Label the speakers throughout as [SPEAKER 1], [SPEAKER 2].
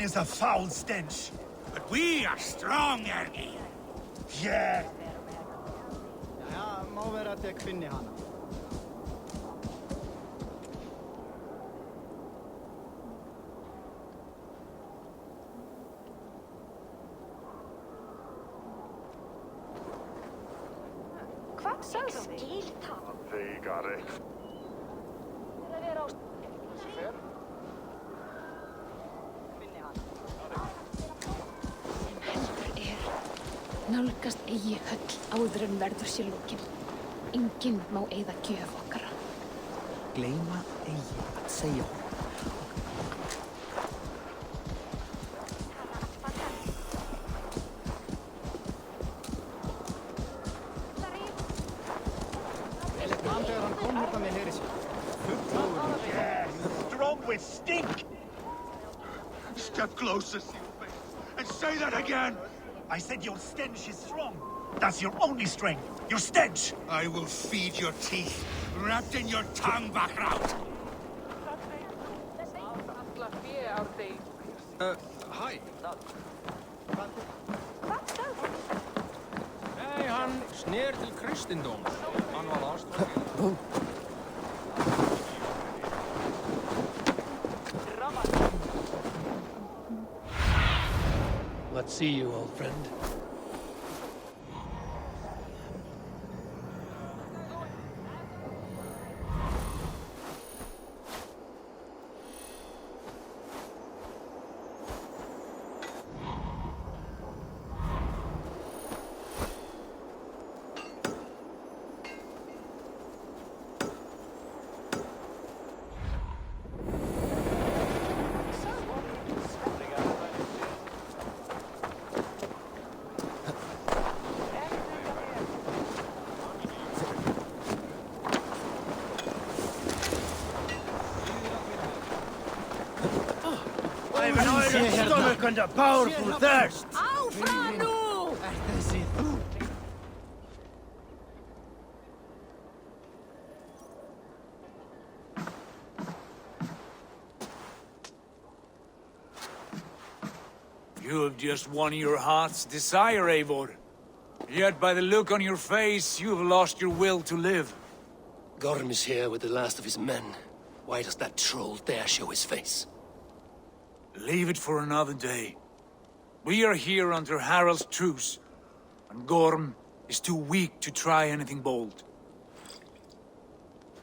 [SPEAKER 1] man is a foul stench.
[SPEAKER 2] But we are strong, Ergi.
[SPEAKER 1] Yeah.
[SPEAKER 3] Ja, må være at det er kvinne, Hanna.
[SPEAKER 4] They got it.
[SPEAKER 5] Nálgast eigi höll áður en verður sér lokin. Enginn má eyða gjöf okkara.
[SPEAKER 6] Gleyma eigi að segja honum.
[SPEAKER 1] Strong with stink.
[SPEAKER 2] Step closer, and say that again.
[SPEAKER 1] I said your stench is strong. That's your only strength. Your stench.
[SPEAKER 2] I will feed your teeth, wrapped in your tongue, Backrout.
[SPEAKER 7] Hi. Nei, hann snér til kristindóms. Hann var ástfanginn.
[SPEAKER 8] Let's see you, old friend.
[SPEAKER 1] I've an iron stomach and a powerful thirst.
[SPEAKER 5] Áfram nú!
[SPEAKER 3] Þessi þú.
[SPEAKER 9] You have just won your heart's desire, Eivor. Yet by the look on your face, you have lost your will to live.
[SPEAKER 8] Gorm is here with the last of his men. Why does that troll dare show his face?
[SPEAKER 9] Leave it for another day. We are here under Harald's truce, and Gorm is too weak to try anything bold.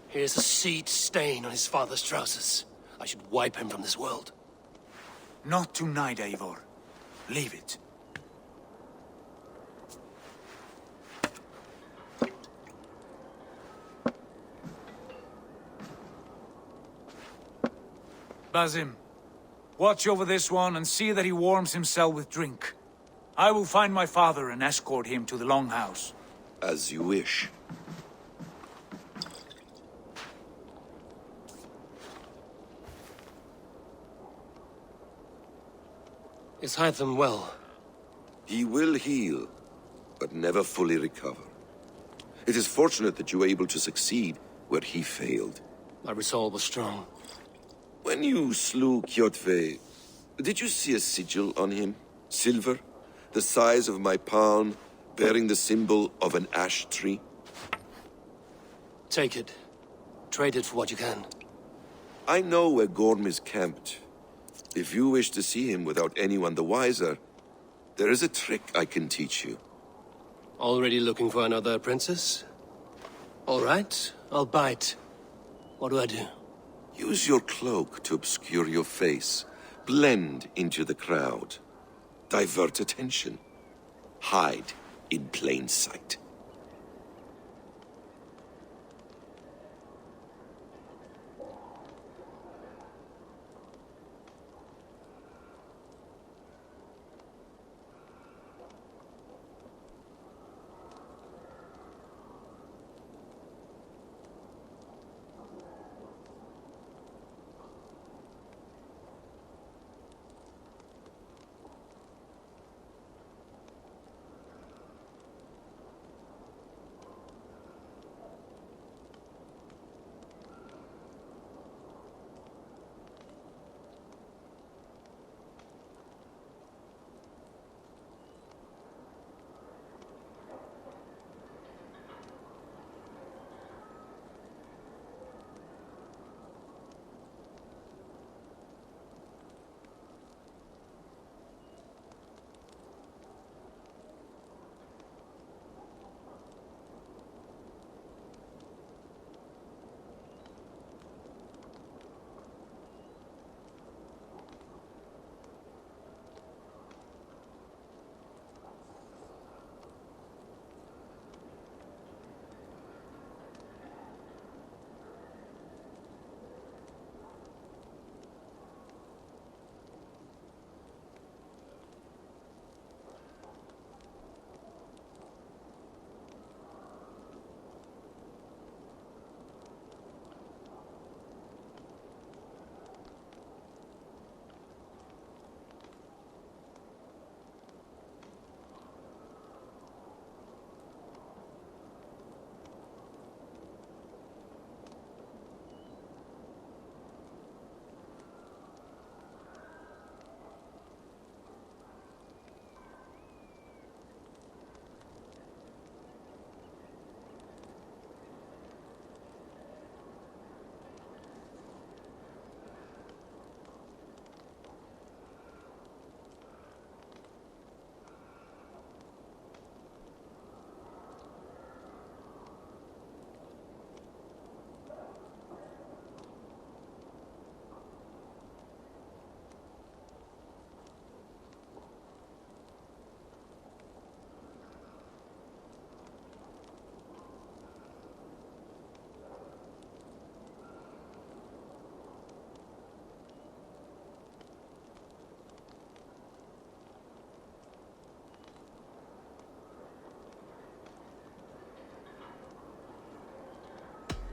[SPEAKER 8] Here's a seed stain on his father's trousers. I should wipe him from this world.
[SPEAKER 9] Not tonight, Eivor. Leave it. Basim, watch over this one and see that he warms himself with drink. I will find my father and escort him to the Longhouse.
[SPEAKER 4] As you wish.
[SPEAKER 8] Is Hytham well?
[SPEAKER 4] He will heal, but never fully recover. It is fortunate that you were able to succeed where he failed.
[SPEAKER 8] My resolve was strong.
[SPEAKER 4] When you slew Kjotve, did you see a sigil on him? Silver? The size of my palm, bearing the symbol of an ash tree?
[SPEAKER 8] Take it. Trade it for what you can.
[SPEAKER 4] I know where Gorm is camped. If you wish to see him without anyone the wiser, there is a trick I can teach you.
[SPEAKER 8] Already looking for another princess? All right, I'll bite. What do I do?
[SPEAKER 4] Use your cloak to obscure your face. Blend into the crowd. Divert attention. Hide in plain sight.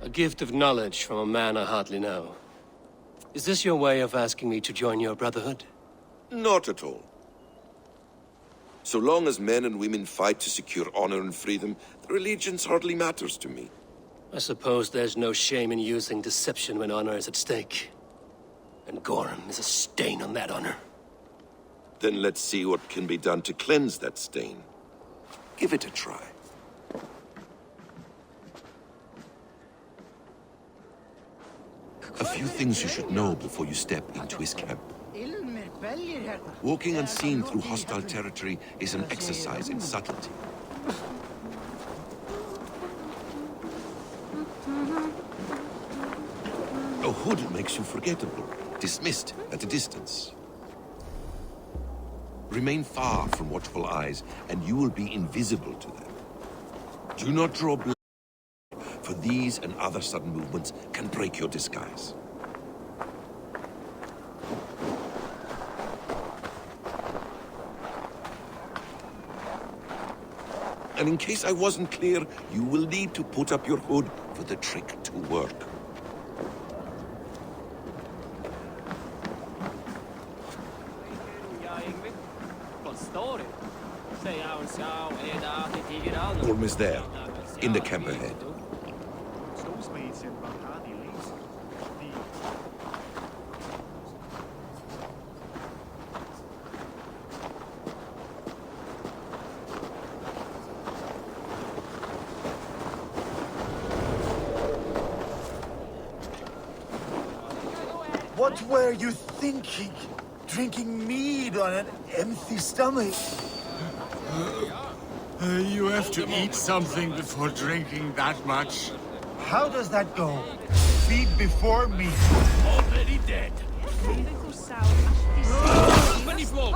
[SPEAKER 8] A gift of knowledge from a man I hardly know. Is this your way of asking me to join your brotherhood?
[SPEAKER 4] Not at all. So long as men and women fight to secure honor and freedom, their allegiance hardly matters to me.
[SPEAKER 8] I suppose there's no shame in using deception when honor is at stake. And Gorham is a stain on that honor.
[SPEAKER 4] Then let's see what can be done to cleanse that stain. Give it a try. A few things you should know before you step into his camp. Walking unseen through hostile territory is an exercise in subtlety. A hood makes you forgettable, dismissed at a distance. Remain far from watchful eyes, and you will be invisible to them. Do not draw blood, for these and other sudden movements can break your disguise. And in case I wasn't clear, you will need to put up your hood for the trick to work. Gorm is there, in the camp ahead.
[SPEAKER 1] Snowsmiths in Valhalla, least. What were you thinking? Drinking mead on an empty stomach?
[SPEAKER 2] You have to eat something before drinking that much.
[SPEAKER 1] How does that go? Feed before me.
[SPEAKER 2] Already dead. Many blows.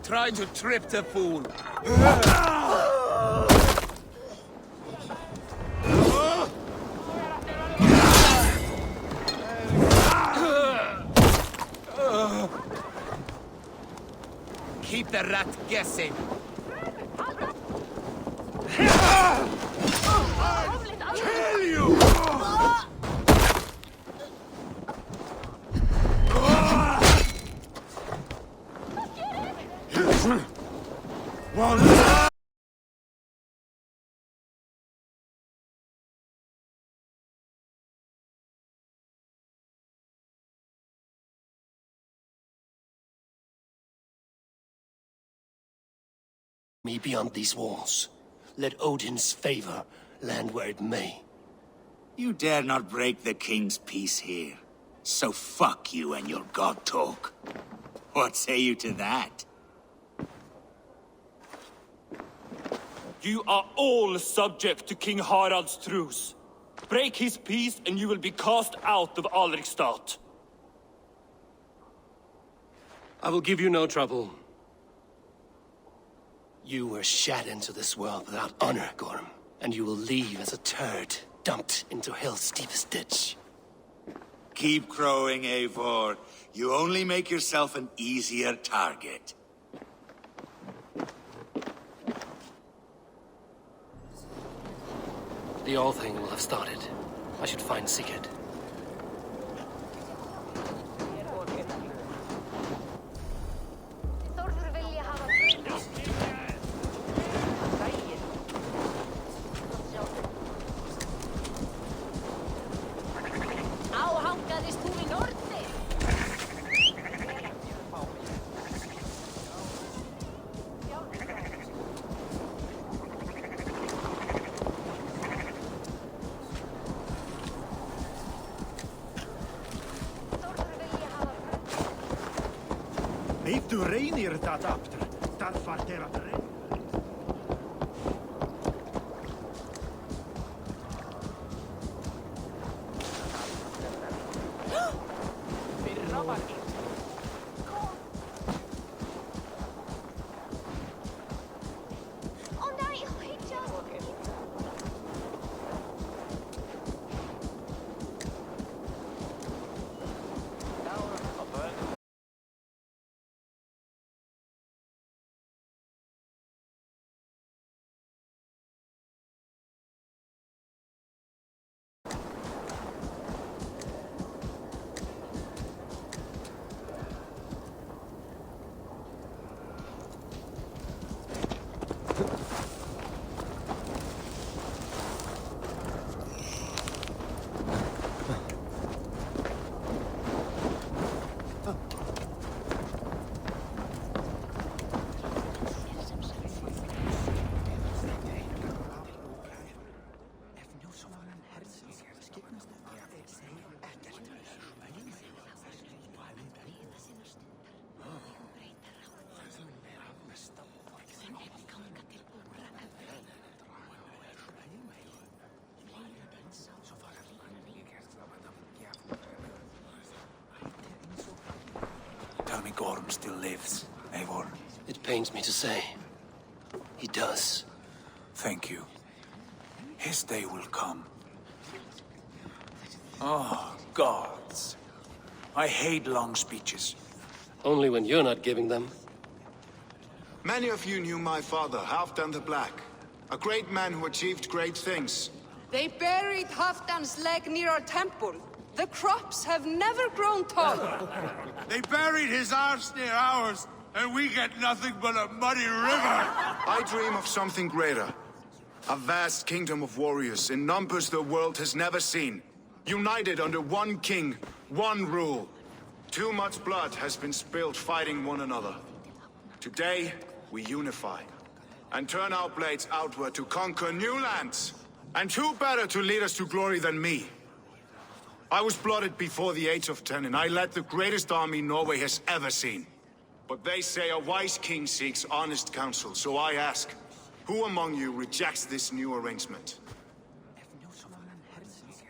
[SPEAKER 2] Try to trip the fool. Keep the rat guessing. Kill you!
[SPEAKER 8] Me beyond these walls. Let Odin's favor land where it may.
[SPEAKER 2] You dare not break the king's peace here. So fuck you and your god talk. What say you to that?
[SPEAKER 10] You are all subject to King Harald's truce. Break his peace and you will be cast out of Alrikstad.
[SPEAKER 8] I will give you no trouble. You were shat into this world without honor, Gorm, and you will leave as a turd, dumped into hell's deepest ditch.
[SPEAKER 2] Keep crowing, Eivor. You only make yourself an easier target.
[SPEAKER 8] The All Thing will have started. I should find Sigurd.
[SPEAKER 1] If du reynir dat aftur, dat fart er að reyna.
[SPEAKER 9] still lives, Eivor.
[SPEAKER 8] It pains me to say. He does.
[SPEAKER 9] Thank you. His day will come. Oh, gods. I hate long speeches.
[SPEAKER 8] Only when you're not giving them.
[SPEAKER 1] Many of you knew my father, Halfdan the Black. A great man who achieved great things.
[SPEAKER 11] They buried Halfdan's leg near our temple. The crops have never grown taller.
[SPEAKER 1] They buried his arse near ours, and we get nothing but a muddy river. I dream of something greater. A vast kingdom of warriors in numbers the world has never seen. United under one king, one rule. Too much blood has been spilled fighting one another. Today, we unify. And turn our blades outward to conquer new lands. And who better to lead us to glory than me? I was blooded before the age of 10, and I led the greatest army Norway has ever seen. But they say a wise king seeks honest counsel, so I ask, who among you rejects this new arrangement?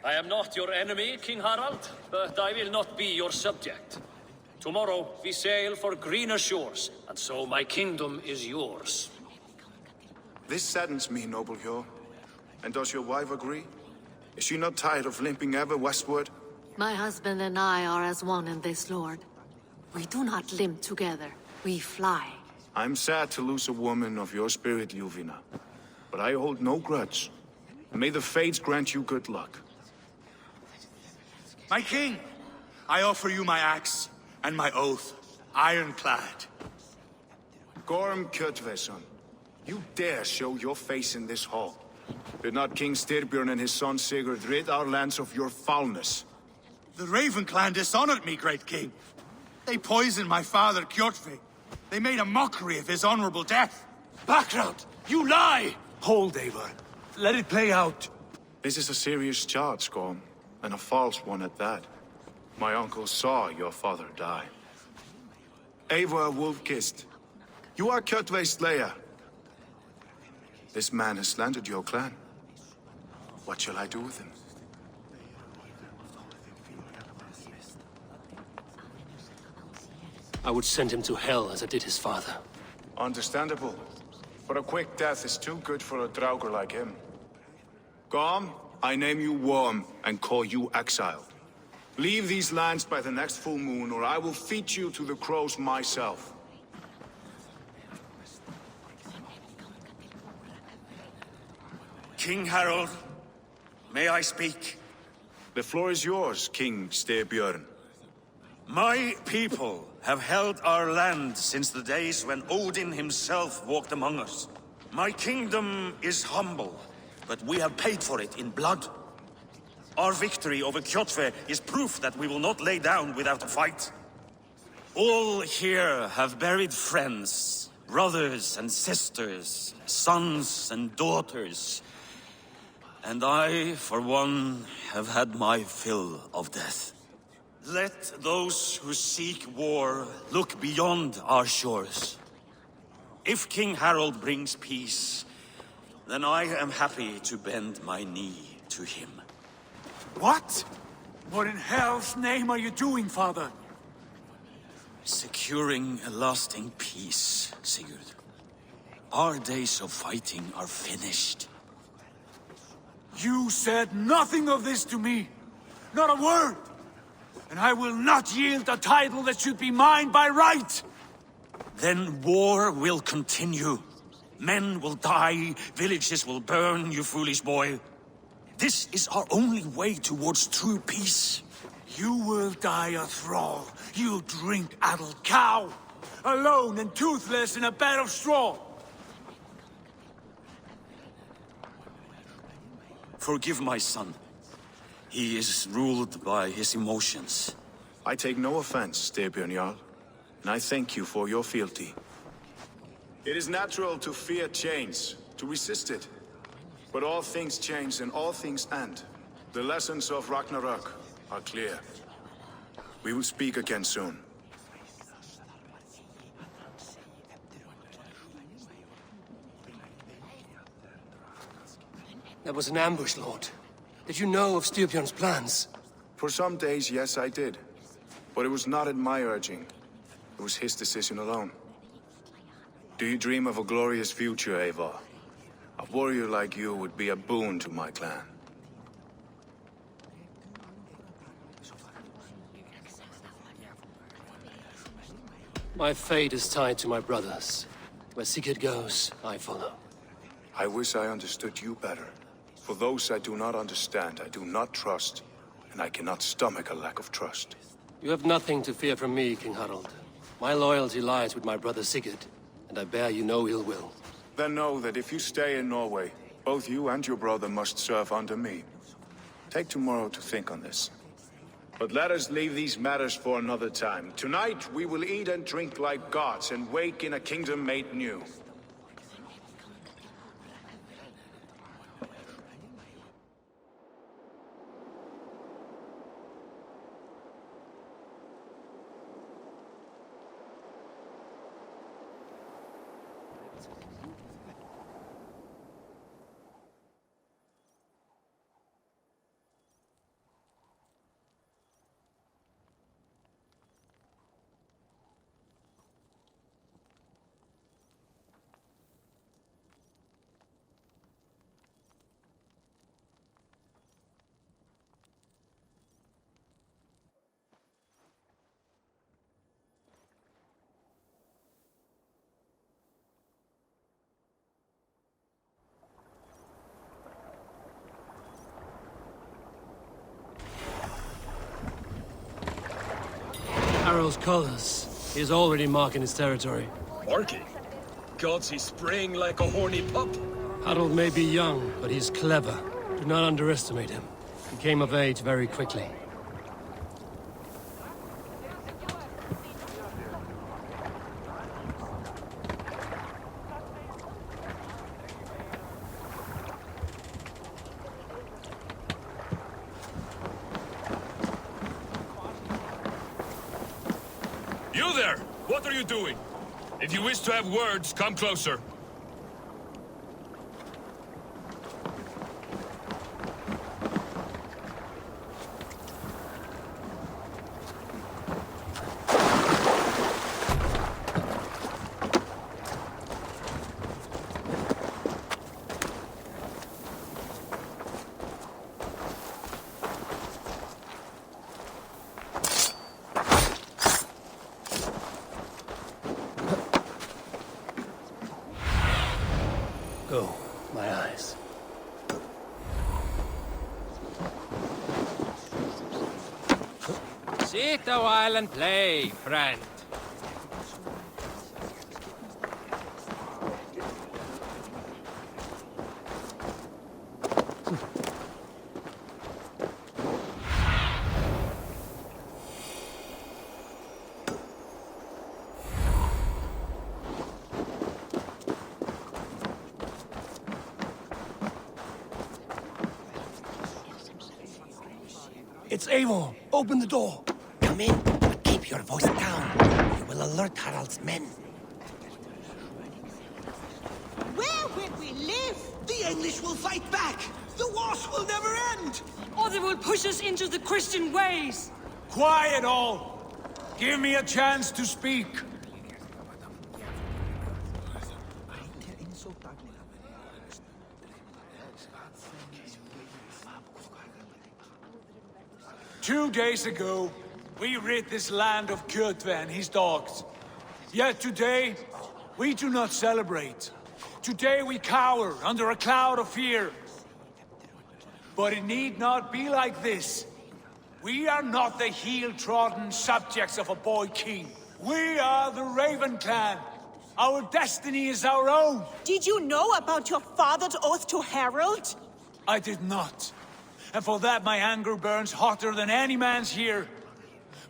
[SPEAKER 10] I am not your enemy, King Harald, but I will not be your subject. Tomorrow we sail for greener shores, and so my kingdom is yours.
[SPEAKER 1] This saddens me, noble Hjor. And does your wife agree? Is she not tired of limping ever westward?
[SPEAKER 12] My husband and I are as one in this, Lord. We do not limp together. We fly.
[SPEAKER 1] I'm sad to lose a woman of your spirit, Yuvina. But I hold no grudge. May the fates grant you good luck.
[SPEAKER 2] My king, I offer you my axe and my oath, ironclad.
[SPEAKER 1] Gorm Kjotveson, you dare show your face in this hall. Did not King Styrbjörn and his son Sigurd rid our lands of your foulness?
[SPEAKER 2] The Raven clan dishonored me, great king. They poisoned my father, Kjotve. They made a mockery of his honorable death.
[SPEAKER 9] Background! You lie! Hold, Eivor. Let it play out.
[SPEAKER 1] This is a serious charge, Gorm, and a false one at that. My uncle saw your father die. Eivor Wolf-Kissed, you are Kjotve's slayer. This man has slandered your clan. What shall I do with him?
[SPEAKER 8] I would send him to hell as I did his father.
[SPEAKER 1] Understandable. But a quick death is too good for a Draugr like him. Gorm, I name you Worm and call you exiled. Leave these lands by the next full moon, or I will feed you to the crows myself.
[SPEAKER 2] King Harald, may I speak?
[SPEAKER 1] The floor is yours, King Styrbjörn.
[SPEAKER 2] My people have held our land since the days when Odin himself walked among us. My kingdom is humble, but we have paid for it in blood. Our victory over Kjotve is proof that we will not lay down without a fight. All here have buried friends, brothers and sisters, sons and daughters. And I, for one, have had my fill of death. Let those who seek war look beyond our shores. If King Harald brings peace, then I am happy to bend my knee to him.
[SPEAKER 9] What? What in hell's name are you doing, father?
[SPEAKER 2] Securing a lasting peace, Sigurd. Our days of fighting are finished.
[SPEAKER 9] You said nothing of this to me. Not a word. And I will not yield a title that should be mine by right.
[SPEAKER 2] Then war will continue. Men will die, villages will burn, you foolish boy. This is our only way towards true peace.
[SPEAKER 9] You will die a thrall. You'll drink addled cow. Alone and toothless in a bed of straw.
[SPEAKER 2] Forgive my son. He is ruled by his emotions.
[SPEAKER 1] I take no offense, Styrbjörn Jarl, and I thank you for your fealty. It is natural to fear change, to resist it. But all things change and all things end. The lessons of Ragnarok are clear. We will speak again soon.
[SPEAKER 8] That was an ambush, Lord. Did you know of Styrbjörn's plans?
[SPEAKER 1] For some days, yes, I did. But it was not at my urging. It was his decision alone. Do you dream of a glorious future, Eivor? A warrior like you would be a boon to my clan.
[SPEAKER 8] My fate is tied to my brothers. Where Sigurd goes, I follow.
[SPEAKER 1] I wish I understood you better. For those I do not understand, I do not trust, and I cannot stomach a lack of trust.
[SPEAKER 8] You have nothing to fear from me, King Harald. My loyalty lies with my brother Sigurd, and I bear you no ill will.
[SPEAKER 1] Then know that if you stay in Norway, both you and your brother must serve under me. Take tomorrow to think on this. But let us leave these matters for another time. Tonight, we will eat and drink like gods and wake in a kingdom made new.
[SPEAKER 8] Harald's colors. He is already marking his territory.
[SPEAKER 7] Marking? Gods, he's spraying like a horny pup.
[SPEAKER 8] Harald may be young, but he's clever. Do not underestimate him. He came of age very quickly.
[SPEAKER 7] You there! What are you doing? If you wish to have words, come closer.
[SPEAKER 8] Go, my eyes.
[SPEAKER 7] Sit a while and play, friend.
[SPEAKER 6] It's Eivor! Open the door!
[SPEAKER 13] Come in, but keep your voice down. You will alert Harald's men.
[SPEAKER 14] Where will we live?
[SPEAKER 6] The English will fight back! The wars will never end!
[SPEAKER 14] Or they will push us into the Christian ways!
[SPEAKER 9] Quiet all! Give me a chance to speak. Two days ago, we rid this land of Kjotve and his dogs. Yet today, we do not celebrate. Today we cower under a cloud of fear. But it need not be like this. We are not the heel-trodden subjects of a boy king. We are the Raven clan. Our destiny is our own.
[SPEAKER 14] Did you know about your father's oath to Harald?
[SPEAKER 9] I did not. And for that my anger burns hotter than any man's here.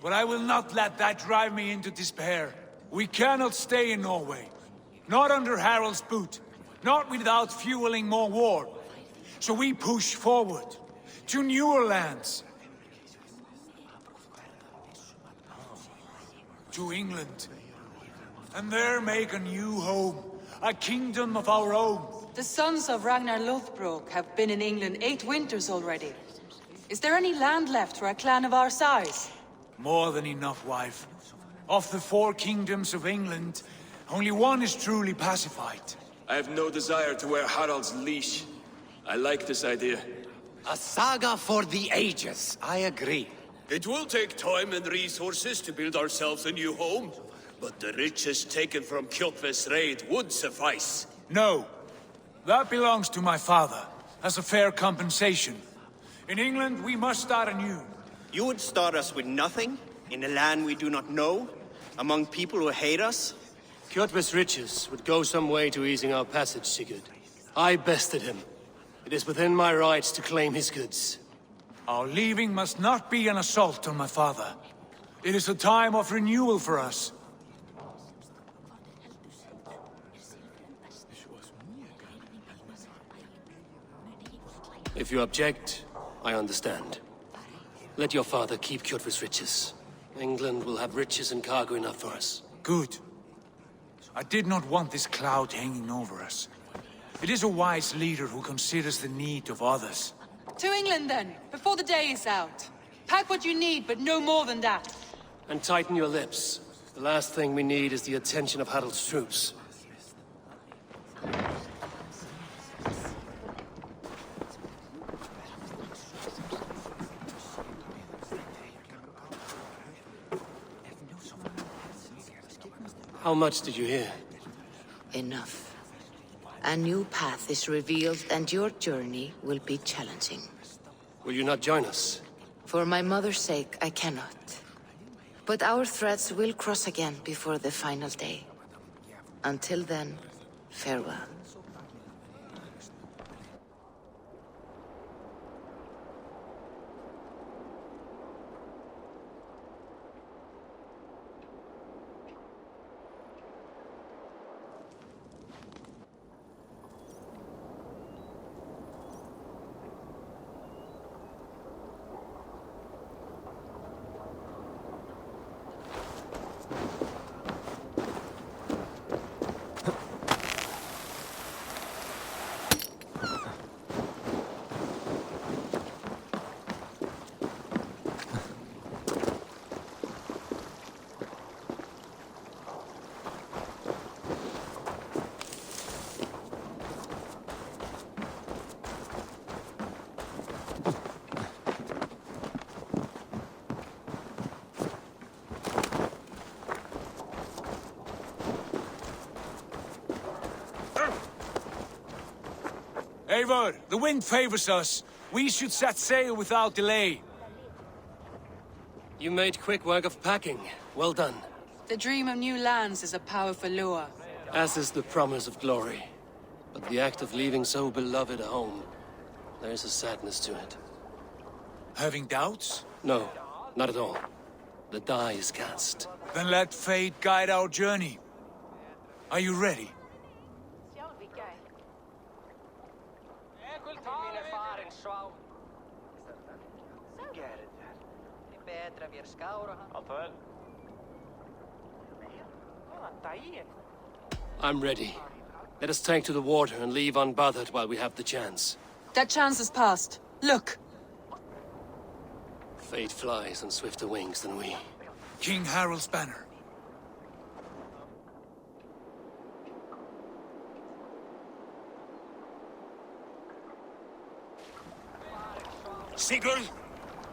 [SPEAKER 9] But I will not let that drive me into despair. We cannot stay in Norway. Not under Harald's boot. Not without fueling more war. So we push forward. To newer lands. To England. And there make a new home. A kingdom of our own.
[SPEAKER 11] The sons of Ragnar Lothbrok have been in England 8 winters already. Is there any land left for a clan of our size?
[SPEAKER 9] More than enough, wife. Of the 4 kingdoms of England, only one is truly pacified.
[SPEAKER 15] I have no desire to wear Harald's leash. I like this idea.
[SPEAKER 8] A saga for the ages, I agree.
[SPEAKER 16] It will take time and resources to build ourselves a new home, but the riches taken from Kjotve's raid would suffice.
[SPEAKER 9] No. That belongs to my father, as a fair compensation. In England, we must start anew.
[SPEAKER 3] You would start us with nothing? In a land we do not know? Among people who hate us?
[SPEAKER 8] Kjotve's riches would go some way to easing our passage, Sigurd. I bested him. It is within my rights to claim his goods.
[SPEAKER 9] Our leaving must not be an assault on my father. It is a time of renewal for us.
[SPEAKER 8] If you object, I understand. Let your father keep Kjotve's riches. England will have riches and cargo enough for us.
[SPEAKER 9] Good. I did not want this cloud hanging over us. It is a wise leader who considers the need of others.
[SPEAKER 11] To England, then, before the day is out. Pack what you need, but no more than that.
[SPEAKER 8] And tighten your lips. The last thing we need is the attention of Harald's troops. How much did you hear?
[SPEAKER 17] Enough. A new path is revealed, and your journey will be challenging.
[SPEAKER 8] Will you not join us?
[SPEAKER 17] For my mother's sake, I cannot. But our threads will cross again before the final day. Until then, farewell.
[SPEAKER 9] Eivor, the wind favors us. We should set sail without delay.
[SPEAKER 8] You made quick work of packing. Well done.
[SPEAKER 11] The dream of new lands is a powerful lure.
[SPEAKER 8] As is the promise of glory. But the act of leaving so beloved a home, there's a sadness to it.
[SPEAKER 9] Having doubts?
[SPEAKER 8] No, not at all. The die is cast.
[SPEAKER 9] Then let fate guide our journey. Are you ready?
[SPEAKER 8] I'm ready. Let us take to the water and leave unbothered while we have the chance.
[SPEAKER 11] That chance has passed. Look!
[SPEAKER 8] Fate flies on swifter wings than we.
[SPEAKER 9] King Harald's banner.
[SPEAKER 2] Sigurd!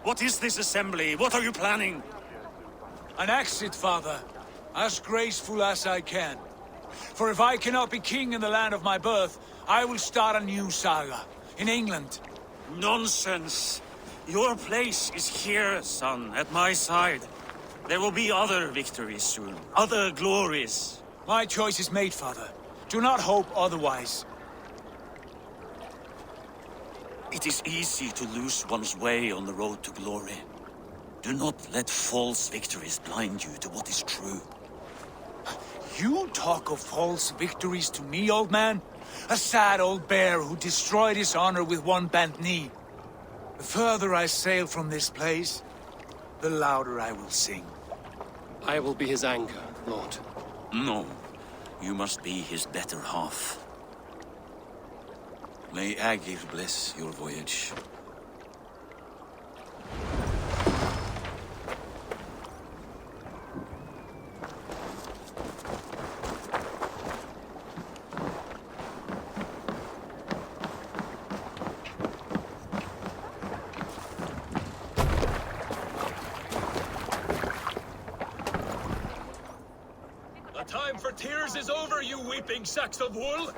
[SPEAKER 2] What is this assembly? What are you planning?
[SPEAKER 9] An exit, father. As graceful as I can. For if I cannot be king in the land of my birth, I will start a new saga. In England.
[SPEAKER 2] Nonsense! Your place is here, son, at my side. There will be other victories soon. Other glories.
[SPEAKER 9] My choice is made, father. Do not hope otherwise.
[SPEAKER 2] It is easy to lose one's way on the road to glory. Do not let false victories blind you to what is true.
[SPEAKER 9] You talk of false victories to me, old man? A sad old bear who destroyed his honor with one bent knee. The further I sail from this place, the louder I will sing.
[SPEAKER 8] I will be his anchor, Lord.
[SPEAKER 2] No. You must be his better half. May Agir bless your voyage.
[SPEAKER 15] for tears is over, you weeping sacks of wool!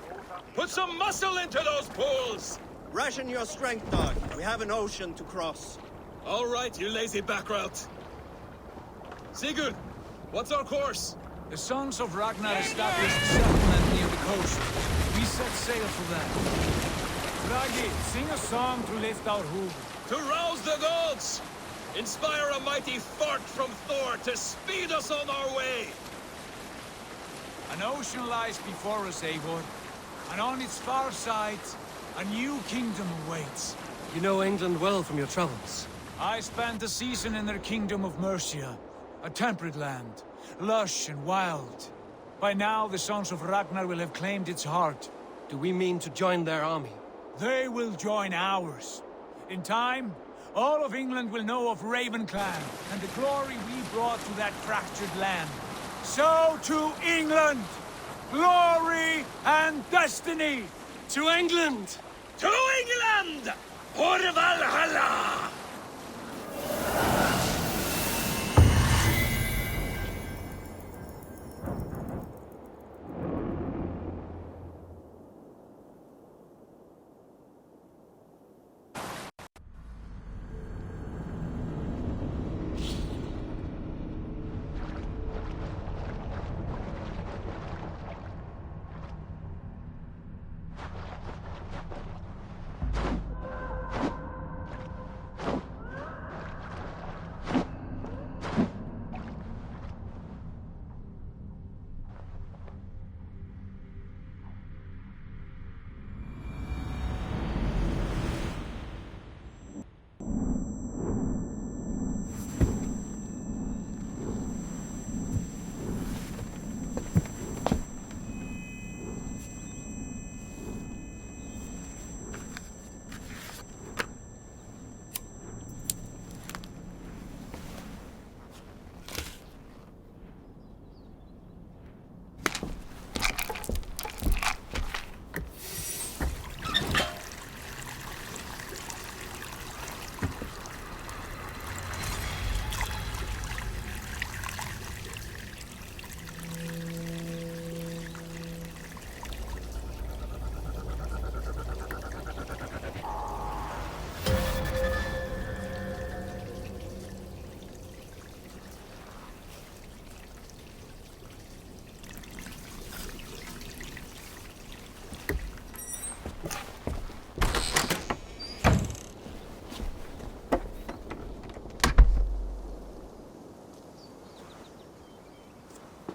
[SPEAKER 15] Put some muscle into those pulls!
[SPEAKER 3] Ration your strength, dog. We have an ocean to cross.
[SPEAKER 15] All right, you lazy backrout. Sigurd, what's our course?
[SPEAKER 9] The Sons of Ragnar established a settlement near the coast. We set sail for them. Bragi, sing a song to lift our hoof.
[SPEAKER 15] To rouse the gods! Inspire a mighty fart from Thor to speed us on our way!
[SPEAKER 9] An ocean lies before us, Eivor. And on its far side, a new kingdom awaits.
[SPEAKER 8] You know England well from your travels.
[SPEAKER 9] I spent a season in their kingdom of Mercia, a temperate land, lush and wild. By now, the Sons of Ragnar will have claimed its heart.
[SPEAKER 8] Do we mean to join their army?
[SPEAKER 9] They will join ours. In time, all of England will know of Ravenclan and the glory we brought to that fractured land. So to England! Glory and destiny!
[SPEAKER 8] To England!
[SPEAKER 16] To England! For Valhalla!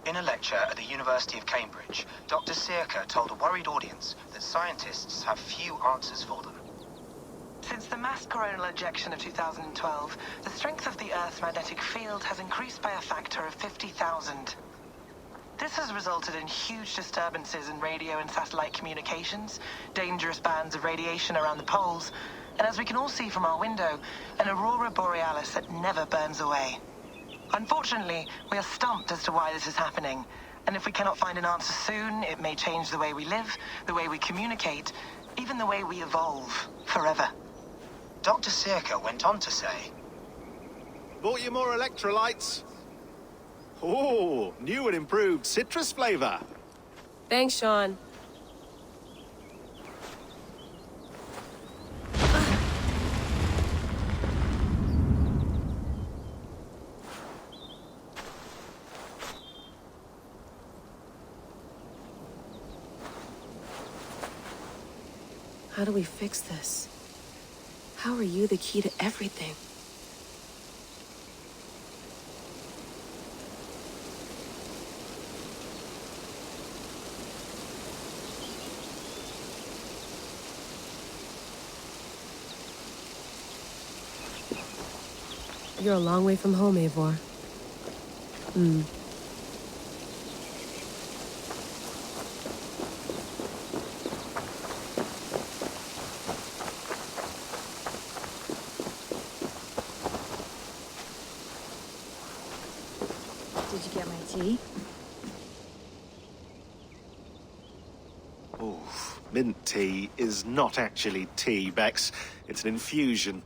[SPEAKER 18] In a lecture at the University of Cambridge, Dr. Sirka told a worried audience that scientists have few answers for them.
[SPEAKER 19] Since the mass coronal ejection of 2012, the strength of the Earth's magnetic field has increased by a factor of 50,000. This has resulted in huge disturbances in radio and satellite communications, dangerous bands of radiation around the poles, and as we can all see from our window, an aurora borealis that never burns away. Unfortunately, we are stumped as to why this is happening, and if we cannot find an answer soon, it may change the way we live, the way we communicate, even the way we evolve, forever.
[SPEAKER 18] Dr. Sirka went on to say,
[SPEAKER 20] Bought you more electrolytes? Oh, new and improved citrus flavor.
[SPEAKER 21] Thanks, Sean. How do we fix this? How are you the key to everything? You're a long way from home, Eivor.
[SPEAKER 5] Did you get my tea?
[SPEAKER 20] Oh, mint tea is not actually tea, Bex. It's an infusion.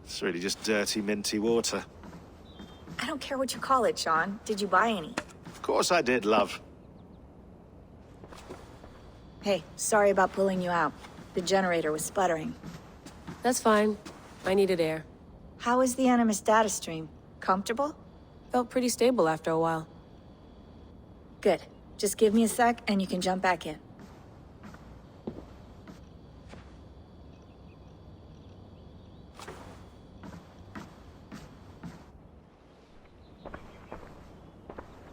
[SPEAKER 20] It's really just dirty, minty water.
[SPEAKER 22] I don't care what you call it, Sean. Did you buy any?
[SPEAKER 20] Of course I did, love.
[SPEAKER 4] Hey, sorry about pulling you out. The generator was sputtering.
[SPEAKER 21] That's fine. I needed air.
[SPEAKER 4] How was the Animus data stream? Comfortable?
[SPEAKER 21] Felt pretty stable after a while.
[SPEAKER 4] Good. Just give me a sec and you can jump back in.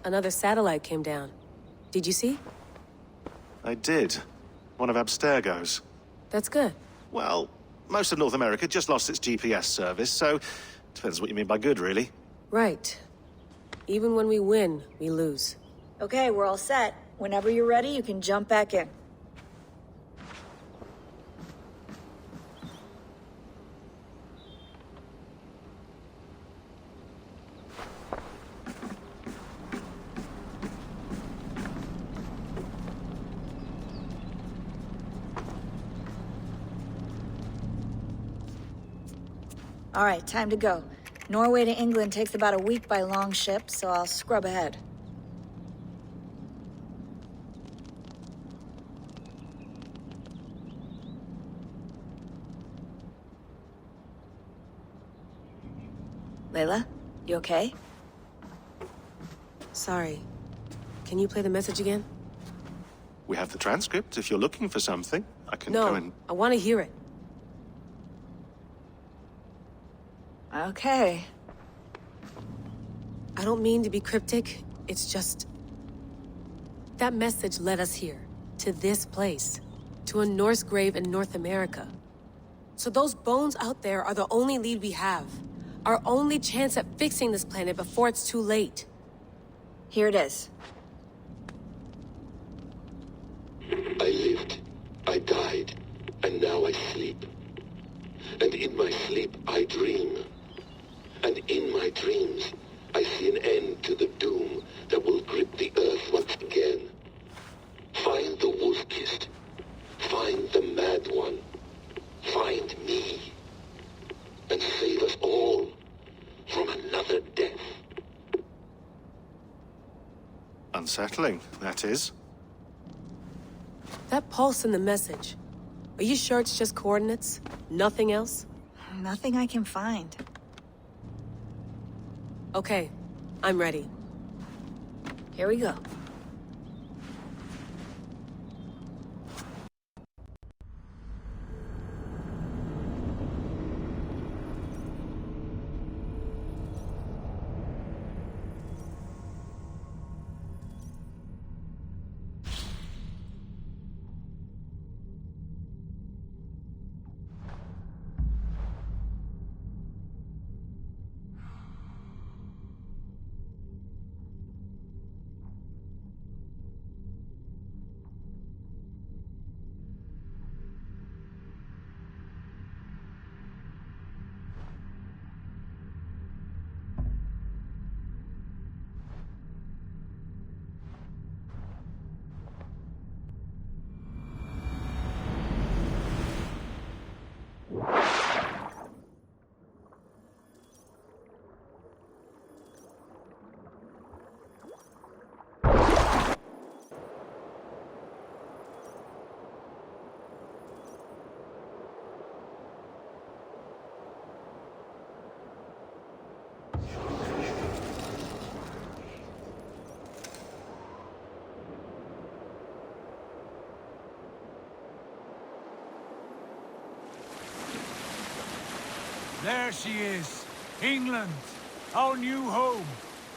[SPEAKER 21] Another satellite came down. Did you see?
[SPEAKER 20] I did. One of Abstergo's.
[SPEAKER 21] That's good.
[SPEAKER 20] Well, most of North America just lost its GPS service, so depends what you mean by good, really.
[SPEAKER 21] Right. Even when we win, we lose.
[SPEAKER 4] Okay, we're all set. Whenever you're ready, you can jump back in. All right, time to go. Norway to England takes about a week by long ship, so I'll scrub ahead. Layla, you okay?
[SPEAKER 21] Sorry. Can you play the message again?
[SPEAKER 20] We have the transcript. If you're looking for something, I can
[SPEAKER 21] No,
[SPEAKER 20] go and...
[SPEAKER 21] I want to hear it.
[SPEAKER 4] Okay.
[SPEAKER 21] I don't mean to be cryptic. It's just... That message led us here. To this place. To a Norse grave in North America. So those bones out there are the only lead we have. Our only chance at fixing this planet before it's too late.
[SPEAKER 4] Here it is.
[SPEAKER 22] I lived, I died, and now I sleep. And in my sleep I dream. And in my dreams, I see an end to the doom that will grip the earth once again. Find the wolf-kissed. Find the mad one. Find me. And save us all from another death.
[SPEAKER 20] Unsettling, that is.
[SPEAKER 21] That pulse in the message. Are you sure it's just coordinates? Nothing else?
[SPEAKER 4] Nothing I can find.
[SPEAKER 21] Okay, I'm ready.
[SPEAKER 4] Here we go.
[SPEAKER 9] There she is. England. Our new home.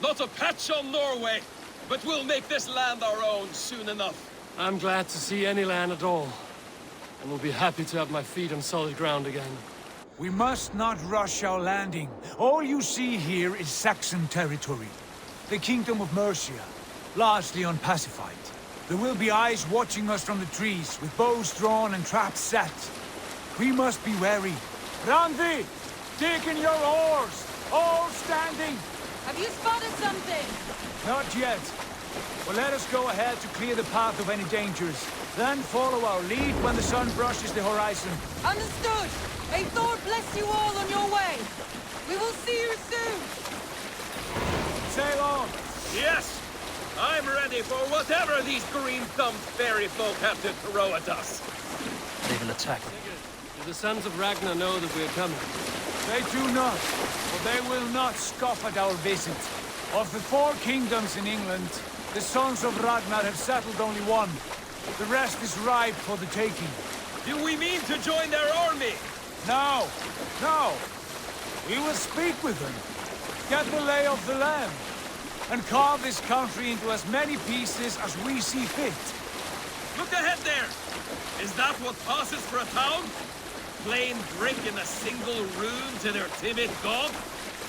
[SPEAKER 15] Not a patch on Norway, but we'll make this land our own soon enough.
[SPEAKER 8] I'm glad to see any land at all. And will be happy to have my feet on solid ground again.
[SPEAKER 9] We must not rush our landing. All you see here is Saxon territory. The Kingdom of Mercia, largely unpacified. There will be eyes watching us from the trees, with bows drawn and traps set. We must be wary. Randi! Dig in your oars! All standing!
[SPEAKER 11] Have you spotted something?
[SPEAKER 9] Not yet. But let us go ahead to clear the path of any dangers. Then follow our lead when the sun brushes the horizon.
[SPEAKER 11] Understood! May Thor bless you all on your way! We will see you soon!
[SPEAKER 9] Sail on!
[SPEAKER 15] Yes! I'm ready for whatever these green-thumbed fairy folk have to throw at us.
[SPEAKER 8] They will attack. Do the sons of Ragnar know that we're coming?
[SPEAKER 9] They do not, but they will not scoff at our visit. Of the 4 kingdoms in England, the sons of Ragnar have settled only one. The rest is ripe for the taking.
[SPEAKER 15] Do we mean to join their army?
[SPEAKER 9] No, no. We will speak with them, get the lay of the land, and carve this country into as many pieces as we see fit.
[SPEAKER 15] Look ahead there! Is that what passes for a town? Plain brick in a single rune to their timid god?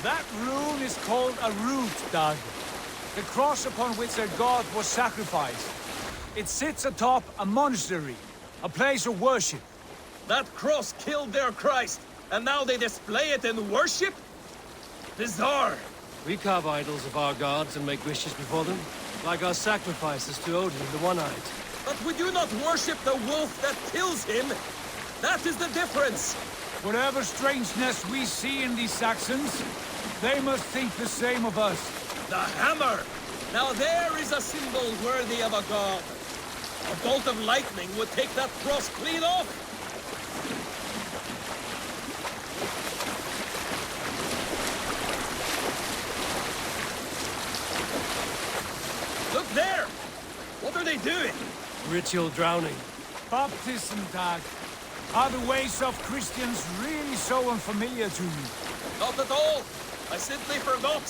[SPEAKER 9] That rune is called a root, Doug. The cross upon which their god was sacrificed. It sits atop a monastery, a place of worship.
[SPEAKER 15] That cross killed their Christ, and now they display it in worship? Bizarre!
[SPEAKER 8] We carve idols of our gods and make wishes before them, like our sacrifices to Odin, the One-Eyed.
[SPEAKER 15] But we do not worship the wolf that kills him! That is the difference!
[SPEAKER 9] Whatever strangeness we see in these Saxons, they must think the same of us.
[SPEAKER 15] The hammer! Now there is a symbol worthy of a god. A bolt of lightning would take that cross clean off! Look there! What are they doing?
[SPEAKER 8] Ritual drowning.
[SPEAKER 9] Baptism, Doug. Are the ways of Christians really so unfamiliar to you?
[SPEAKER 15] Not at all. I simply forgot.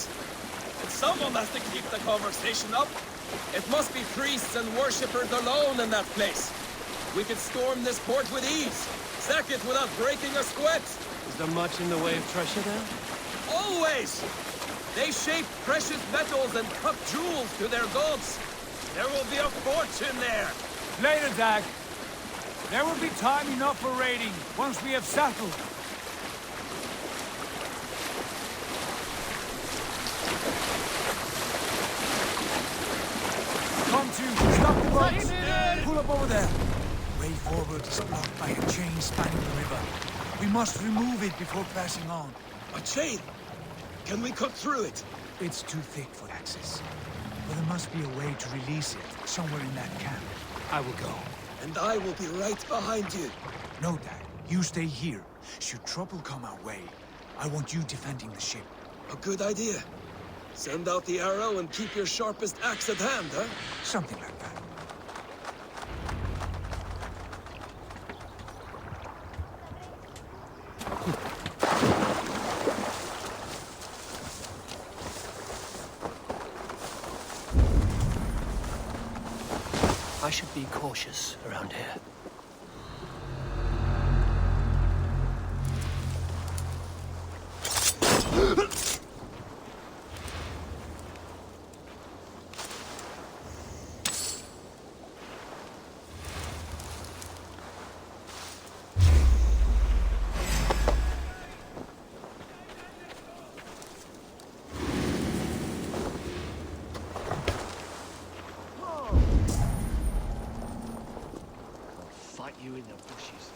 [SPEAKER 15] And someone has to keep the conversation up. It must be priests and worshippers alone in that place. We could storm this port with ease. Sack it without breaking a sweat.
[SPEAKER 8] Is there much in the way of treasure there?
[SPEAKER 15] Always! They shape precious metals and cut jewels to their gods. There will be a fortune there.
[SPEAKER 9] Later, Dag. There will be time enough for raiding, once we have settled. Come to, stop the boats! Pull up over there. Way forward is blocked by a chain spanning the river. We must remove it before passing on.
[SPEAKER 15] A chain? Can we cut through it?
[SPEAKER 9] It's too thick for access. But there must be a way to release it, somewhere in that camp. I will go.
[SPEAKER 15] And I will be right behind you.
[SPEAKER 9] No, Dad. You stay here. Should trouble come our way, I want you defending the ship.
[SPEAKER 15] A good idea. Send out the arrow and keep your sharpest axe at hand, huh?
[SPEAKER 9] Something like that.
[SPEAKER 8] I should be cautious around here. You in the bushes.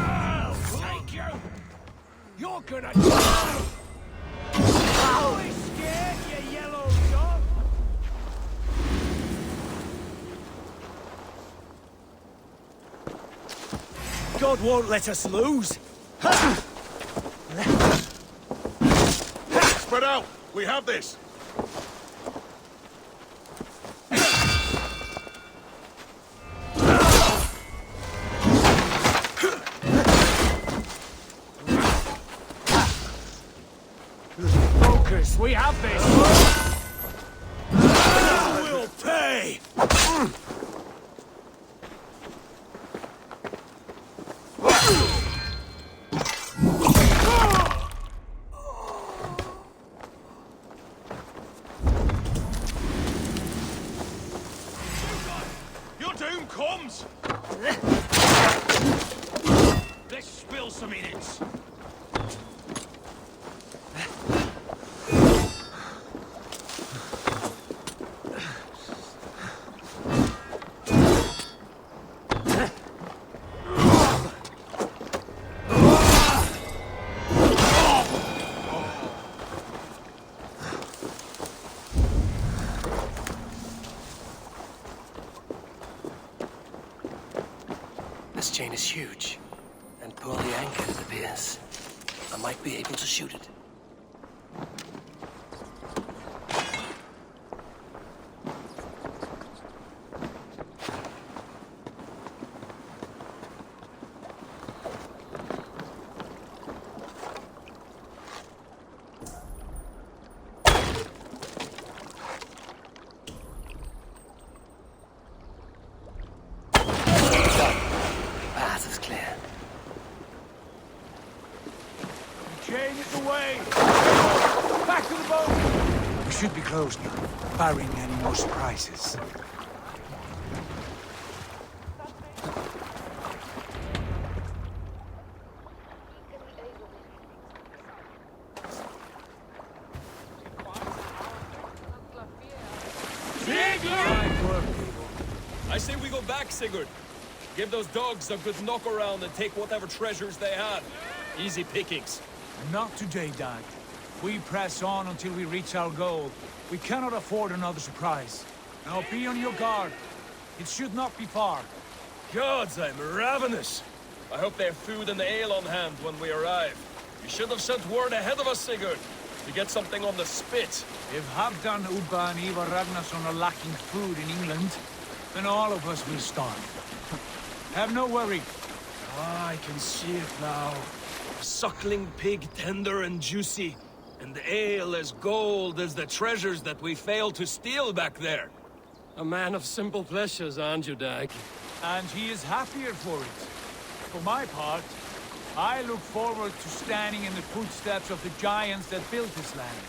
[SPEAKER 9] I'll take you! You're gonna die! Always scared, you yellow dog!
[SPEAKER 6] God won't let us lose.
[SPEAKER 1] Spread out! We have this!
[SPEAKER 9] Focus, we have this!
[SPEAKER 6] We'll pay!
[SPEAKER 1] Your doom comes!
[SPEAKER 6] Let's spill some innards.
[SPEAKER 8] This chain is huge, and poorly anchored it appears. I might be able to shoot it. Path is clear.
[SPEAKER 9] Chain is away! Back to the boat! We should be close now, barring any more surprises.
[SPEAKER 15] I say we go back, Sigurd. Give those dogs a good knock around and take whatever treasures they had. Easy pickings.
[SPEAKER 9] Not today, Dad. We press on until we reach our goal. We cannot afford another surprise. Now be on your guard. It should not be far.
[SPEAKER 15] Gods, I'm ravenous. I hope they have food and ale on hand when we arrive. You should have sent word ahead of us, Sigurd, to get something on the spit.
[SPEAKER 9] If Halfdan, Ubba and Ivar Ragnarsson are lacking food in England, then all of us will starve. Have no worry.
[SPEAKER 15] Ah, I can see it now. A suckling pig, tender and juicy. And the ale as gold as the treasures that we failed to steal back there.
[SPEAKER 8] A man of simple pleasures, aren't you, Dag?
[SPEAKER 9] And he is happier for it. For my part, I look forward to standing in the footsteps of the giants that built this land.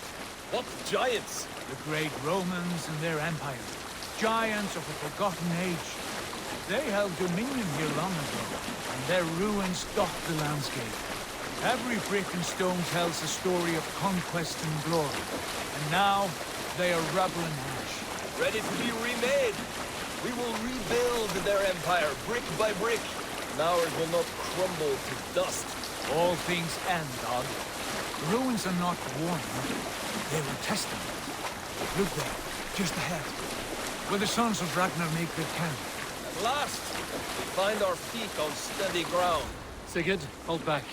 [SPEAKER 15] What giants?
[SPEAKER 9] The great Romans and their empire. Giants of a forgotten age. They held dominion here long ago, and their ruins dot the landscape. Every brick and stone tells a story of conquest and glory. And now, they are rubble and ash.
[SPEAKER 15] Ready to be remade. We will rebuild their empire, brick by brick. And ours will not crumble to dust.
[SPEAKER 9] All things end, Dog. The ruins are not worn. They were testament. Look there, just ahead. Where the sons of Ragnar make their camp.
[SPEAKER 15] At last, we find our feet on steady ground.
[SPEAKER 8] Sigurd, hold back.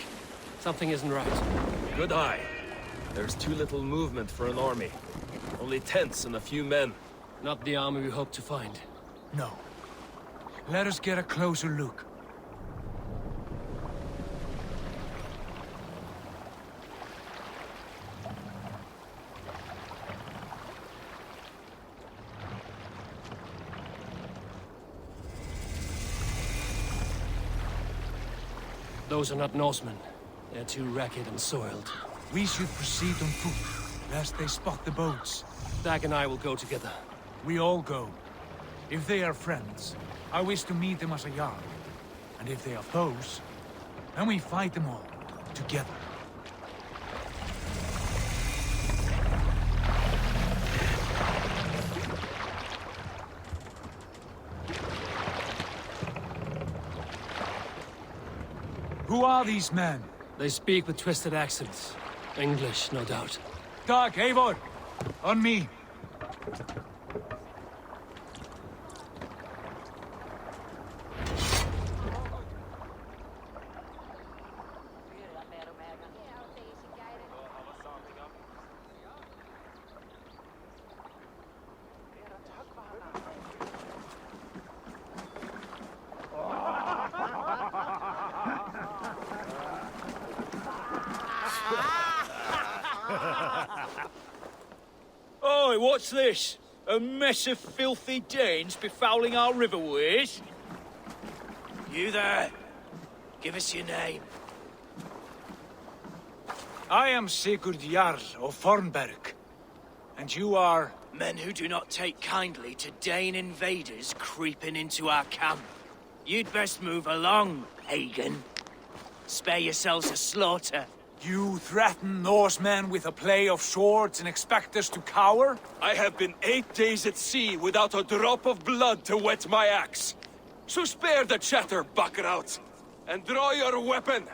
[SPEAKER 8] Something isn't right.
[SPEAKER 15] Good eye. There's too little movement for an army. Only tents and a few men.
[SPEAKER 8] Not the army we hope to find.
[SPEAKER 9] No. Let us get a closer look.
[SPEAKER 8] Those are not Norsemen. They're too ragged and soiled.
[SPEAKER 9] We should proceed on foot, lest they spot the boats.
[SPEAKER 8] Dag and I will go together.
[SPEAKER 9] We all go. If they are friends, I wish to meet them as a Jarl. And if they are foes, then we fight them all, together. Who are these men?
[SPEAKER 8] They speak with twisted accents. English, no doubt.
[SPEAKER 9] Dag, Eivor! On me!
[SPEAKER 10] Oi, what's this? A mess of filthy Danes befouling our riverways? You there? Give us your name.
[SPEAKER 9] I am Sigurd Jarl of Fornberg. And you are?
[SPEAKER 10] Men who do not take kindly to Dane invaders creeping into our camp. You'd best move along, pagan. Spare yourselves a slaughter.
[SPEAKER 9] You threaten Norsemen with a play of swords and expect us to cower?
[SPEAKER 15] I have been 8 days at sea without a drop of blood to wet my axe. So spare the chatter, buckerouts, and draw your weapon.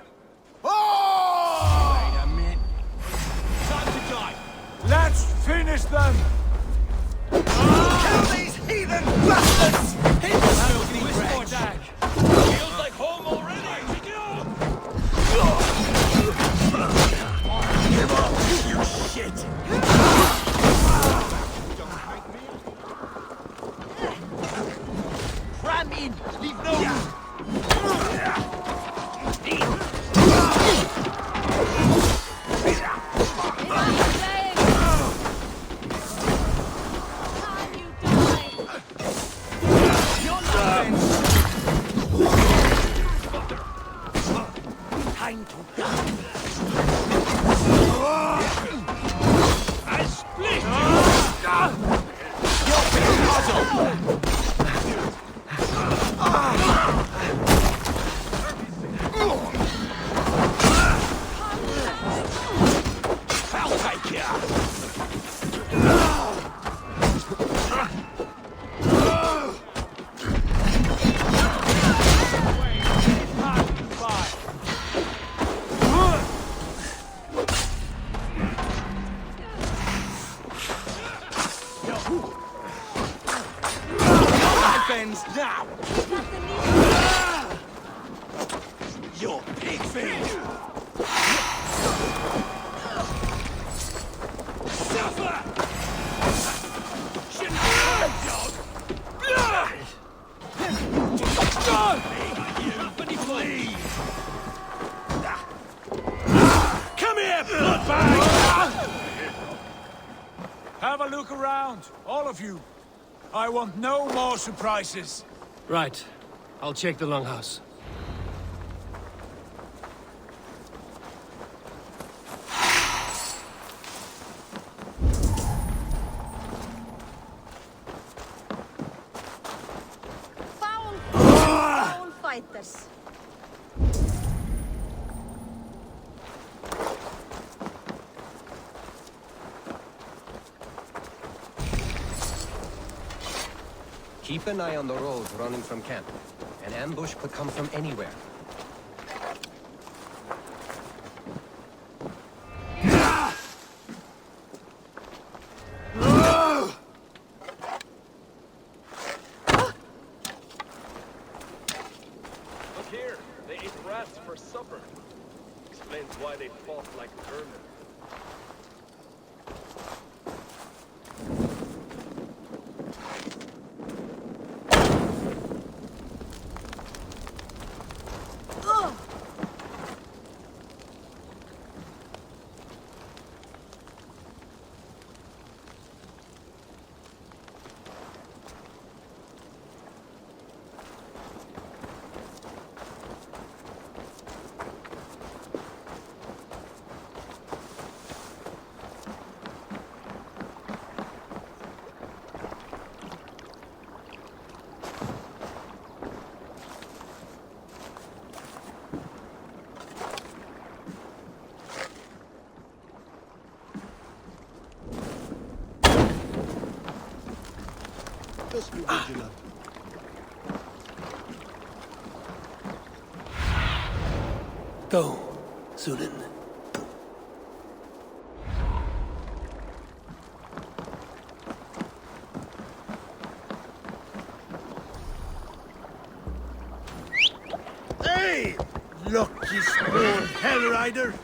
[SPEAKER 9] Oh!
[SPEAKER 10] Wait a minute.
[SPEAKER 9] Time to die. Let's finish them!
[SPEAKER 10] Kill these heathen bastards!
[SPEAKER 15] Feels like home
[SPEAKER 6] them in! Leave no room! Time to die! I split you! Your big puzzle! I'll take ya! Now! Your pig feet! Suffer! Company, please! Come here, bloodbag!
[SPEAKER 9] Have a look around, all of you. I want no more surprises.
[SPEAKER 8] Right. I'll check the longhouse.
[SPEAKER 4] Foul fighters.
[SPEAKER 7] Keep an eye on the roads running from camp. An ambush could come from anywhere.
[SPEAKER 15] Look here, they ate rats for supper. Explains why they fought like vermin.
[SPEAKER 6] Just be vigilant.
[SPEAKER 8] Go, Sunan.
[SPEAKER 6] Hey! Lucky spawn, Hell Rider!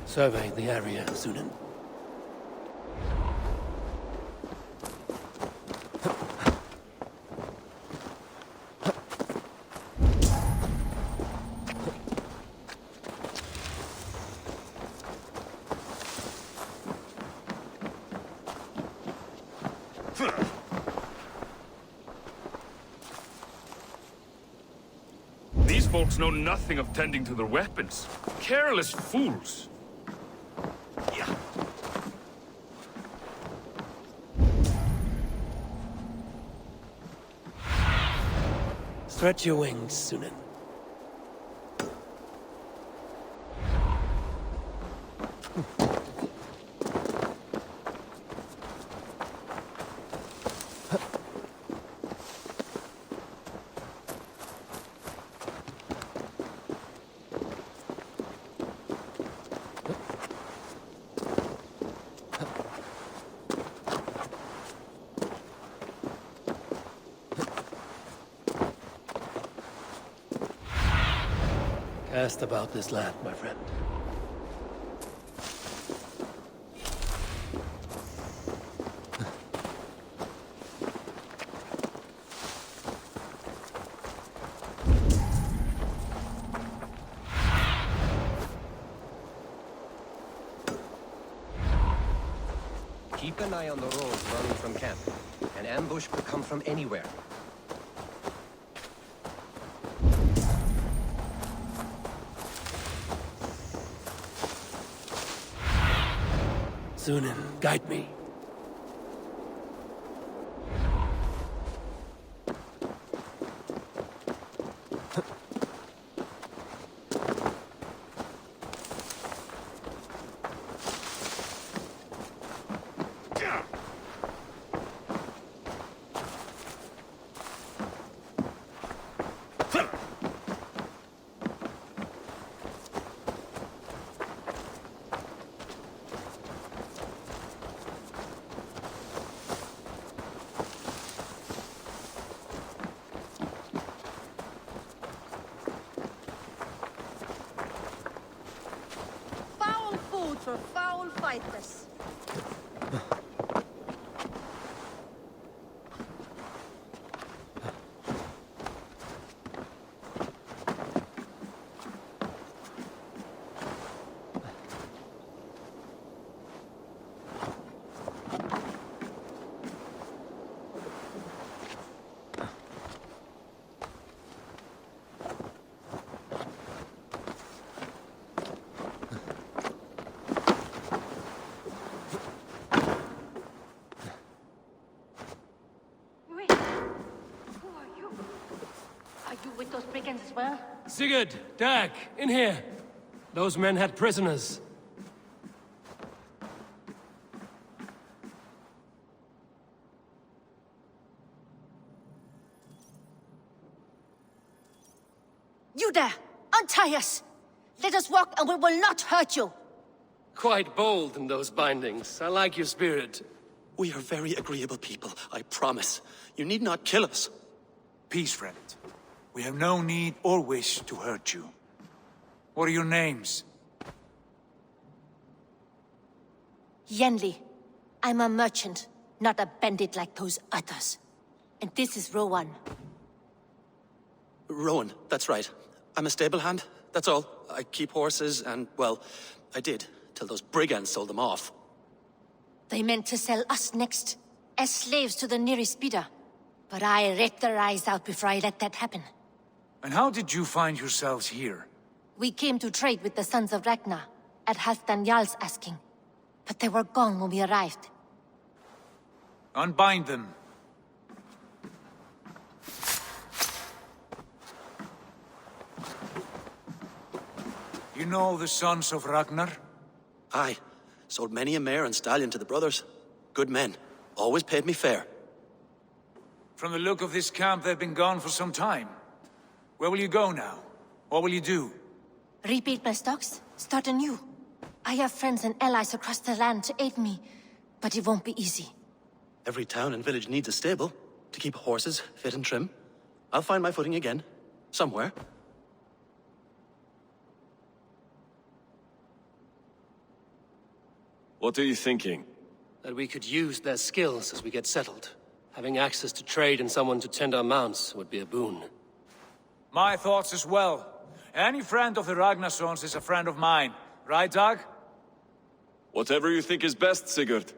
[SPEAKER 8] Survey the area, Sunan.
[SPEAKER 12] These folks know nothing of tending to their weapons. Careless fools.
[SPEAKER 8] Stretch your wings, Sunan. Cast about this land, my friend.
[SPEAKER 7] Keep an eye on the road running from camp. An ambush could come from anywhere.
[SPEAKER 8] Sunan, guide me.
[SPEAKER 13] Foul food for foul fighters.
[SPEAKER 5] With those brigands as well?
[SPEAKER 8] Sigurd, Dag, in here. Those men had prisoners.
[SPEAKER 5] You there! Untie us! Let us walk and we will not hurt you!
[SPEAKER 8] Quite bold in those bindings. I like your spirit.
[SPEAKER 14] We are very agreeable people, I promise. You need not kill us.
[SPEAKER 9] Peace, friend. We have no need or wish to hurt you. What are your names?
[SPEAKER 5] Yenli. I'm a merchant, not a bandit like those others. And this is Rowan.
[SPEAKER 14] Rowan, that's right. I'm a stable hand, that's all. I keep horses and, well, I did, till those brigands sold them off.
[SPEAKER 5] They meant to sell us next, as slaves to the nearest bidder. But I ripped their eyes out before I let that happen.
[SPEAKER 9] And how did you find yourselves here?
[SPEAKER 5] We came to trade with the Sons of Ragnar, at Halfdan Jarl's asking. But they were gone when we arrived.
[SPEAKER 9] Unbind them. You know the Sons of Ragnar?
[SPEAKER 14] Aye. Sold many a mare and stallion to the brothers. Good men. Always paid me fair.
[SPEAKER 9] From the look of this camp, they've been gone for some time. Where will you go now? What will you do?
[SPEAKER 5] Rebuild my stocks, start anew. I have friends and allies across the land to aid me, but it won't be easy.
[SPEAKER 14] Every town and village needs a stable to keep horses fit and trim. I'll find my footing again. Somewhere.
[SPEAKER 12] What are you thinking?
[SPEAKER 8] That we could use their skills as we get settled. Having access to trade and someone to tend our mounts would be a boon.
[SPEAKER 9] My thoughts as well. Any friend of the Ragnarsons is a friend of mine. Right, Dag?
[SPEAKER 12] Whatever you think is best, Sigurd.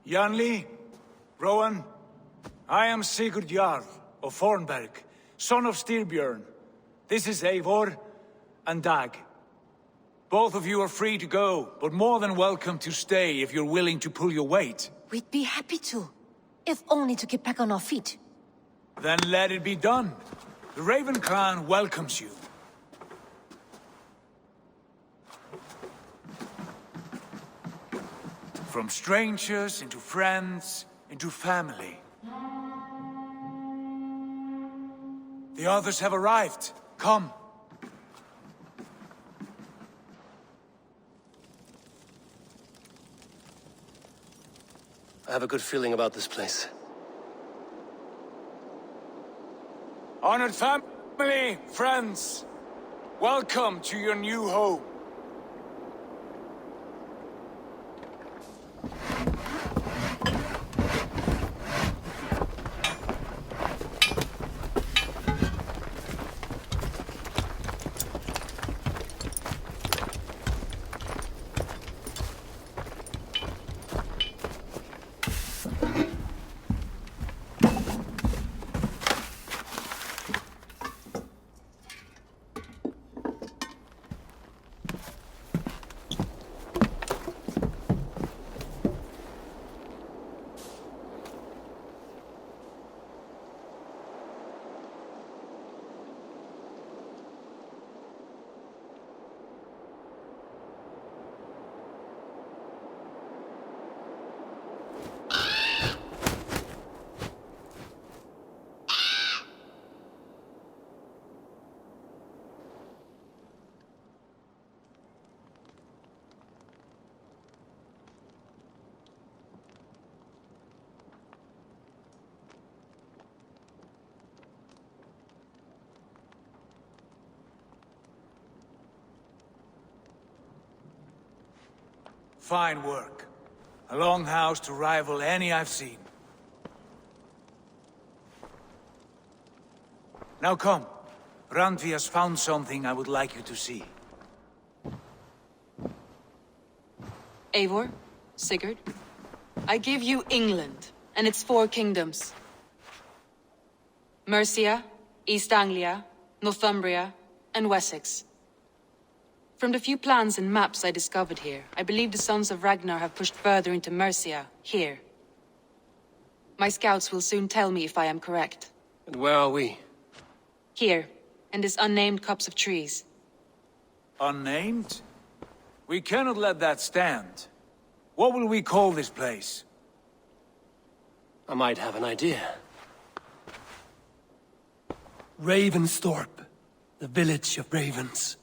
[SPEAKER 9] Janli, Rowan, I am Sigurd Jarl of Fornberg, son of Styrbjörn. This is Eivor and Dag. Both of you are free to go, but more than welcome to stay if you're willing to pull your weight.
[SPEAKER 5] We'd be happy to, if only to get back on our feet.
[SPEAKER 9] Then let it be done. The Raven clan welcomes you. From strangers into friends, into family. The others have arrived. Come.
[SPEAKER 8] I have a good feeling about this place.
[SPEAKER 9] Honored family, friends, welcome to your new home. Fine work. A longhouse to rival any I've seen. Now come. Randvi has found something I would like you to see.
[SPEAKER 2] Eivor, Sigurd, I give you England and its 4 kingdoms. Mercia, East Anglia, Northumbria, and Wessex. From the few plans and maps I discovered here, I believe the Sons of Ragnar have pushed further into Mercia, here. My scouts will soon tell me if I am correct.
[SPEAKER 8] And where are we?
[SPEAKER 2] Here, in this unnamed copse of trees.
[SPEAKER 9] Unnamed? We cannot let that stand. What will we call this place?
[SPEAKER 8] I might have an idea. Ravensthorpe, the village of ravens.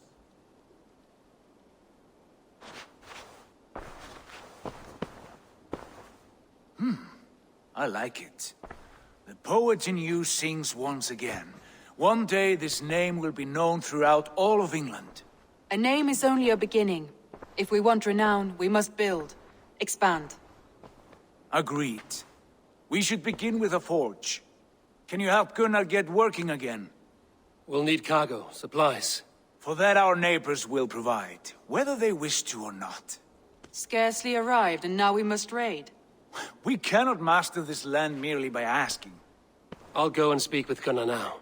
[SPEAKER 9] I like it. The poet in you sings once again. One day this name will be known throughout all of England.
[SPEAKER 2] A name is only a beginning. If we want renown, we must build, expand.
[SPEAKER 9] Agreed. We should begin with a forge. Can you help Gunnar get working again?
[SPEAKER 8] We'll need cargo, supplies.
[SPEAKER 9] For that our neighbors will provide, whether they wish to or not.
[SPEAKER 2] Scarcely arrived, and now we must raid.
[SPEAKER 9] We cannot master this land merely by asking.
[SPEAKER 8] I'll go and speak with Gunnar now.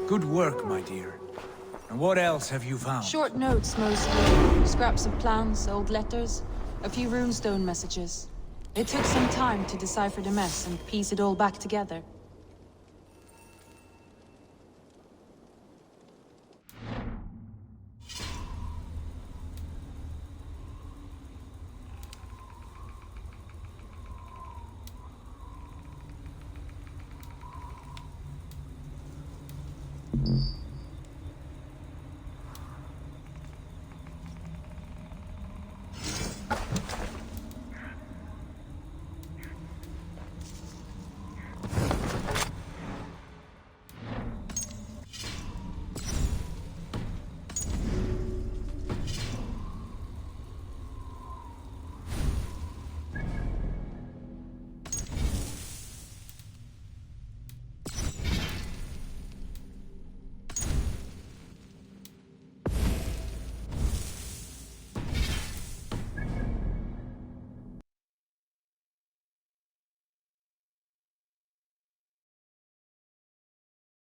[SPEAKER 9] Good work, my dear. And what else have you found?
[SPEAKER 2] Short notes, mostly. Scraps of plans, old letters, a few runestone messages. It took some time to decipher the mess and piece it all back together.
[SPEAKER 9] Mm-hmm.